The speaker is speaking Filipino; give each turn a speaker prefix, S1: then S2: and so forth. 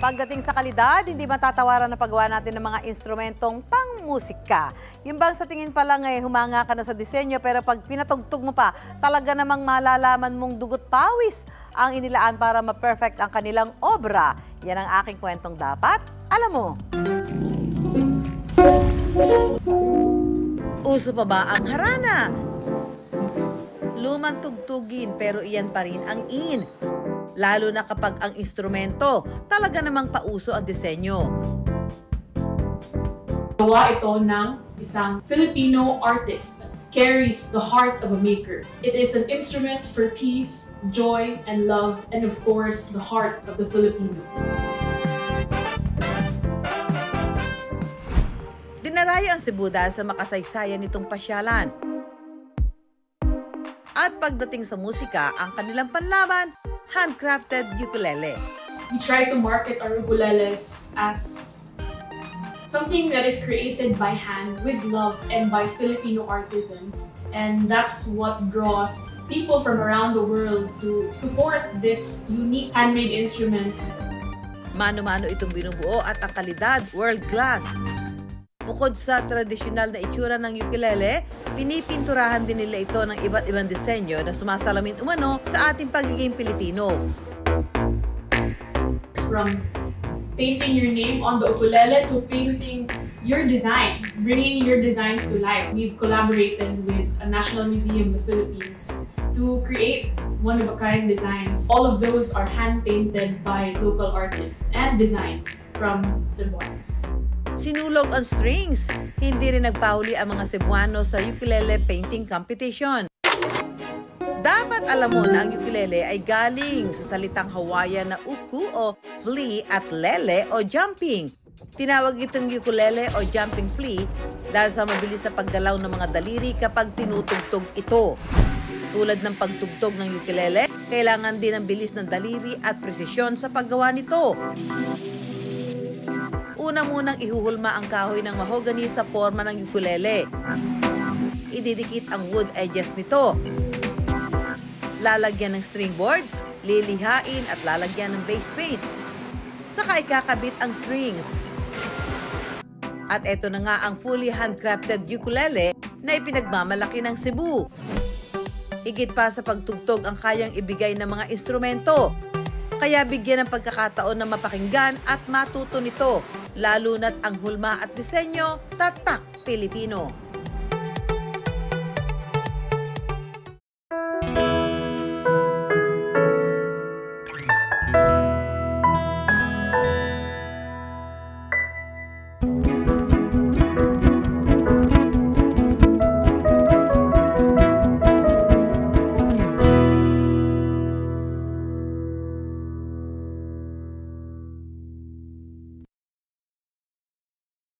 S1: Pagdating sa kalidad, hindi matatawaran na paggawa natin ng mga instrumentong pang-musika. Yung bang sa tingin pa lang humanga ka na sa disenyo, pero pag pinatugtog mo pa, talaga namang malalaman mong dugot pawis ang inilaan para ma-perfect ang kanilang obra. Yan ang aking kwentong dapat alam mo. Uso pa ba ang harana? Lumang tugtugin pero iyan pa rin ang in. Lalo na kapag ang instrumento talaga namang pauso ang disenyo.
S2: Gawa ito ng isang Filipino artist. Carries the heart of a maker. It is an instrument for peace, joy, and love, and of course, the heart of the Filipino.
S1: Dinarayo ang Cebu dahil sa makasaysayan nitong pasyalan. At pagdating sa musika, ang kanilang panlaban, handcrafted ukulele.
S2: We try to market our ukuleles as something that is created by hand with love and by Filipino artisans. And that's what draws people from around the world to support this unique handmade instruments.
S1: Mano-mano itong binubuo at ang kalidad, world class. Bukod sa tradisyonal na itsura ng ukulele, pinipinturahan din nila ito ng iba't ibang disenyo na sumasalamin umano sa ating pagiging Pilipino.
S2: From painting your name on the ukulele to painting your design, bringing your designs to life. We've collaborated with a National Museum of the Philippines to create one-of-a-kind designs. All of those are hand-painted by local artists and designed from Cebuanos.
S1: Sinulog ang strings. Hindi rin nagpahuli ang mga Cebuano sa ukulele painting competition. Dapat alam mo na ang ukulele ay galing sa salitang Hawaiian na uku o flea at lele o jumping. Tinawag itong ukulele o jumping flea dahil sa mabilis na pagdalaw ng mga daliri kapag tinutugtog ito. Tulad ng pagtugtog ng ukulele, kailangan din ng bilis ng daliri at presisyon sa paggawa nito. Una munang ihuhulma ang kahoy ng mahogany sa forma ng ukulele. Ididikit ang wood edges nito. Lalagyan ng string board, lilihain at lalagyan ng base paint. Saka ikakabit ang strings. At eto na nga ang fully handcrafted ukulele na ipinagmamalaki ng Cebu. Higit pa sa pagtugtog ang kayang ibigay ng mga instrumento. Kaya bigyan ng pagkakataon na mapakinggan at matuto nito, lalo na't ang hulma at disenyo, tatak Pilipino.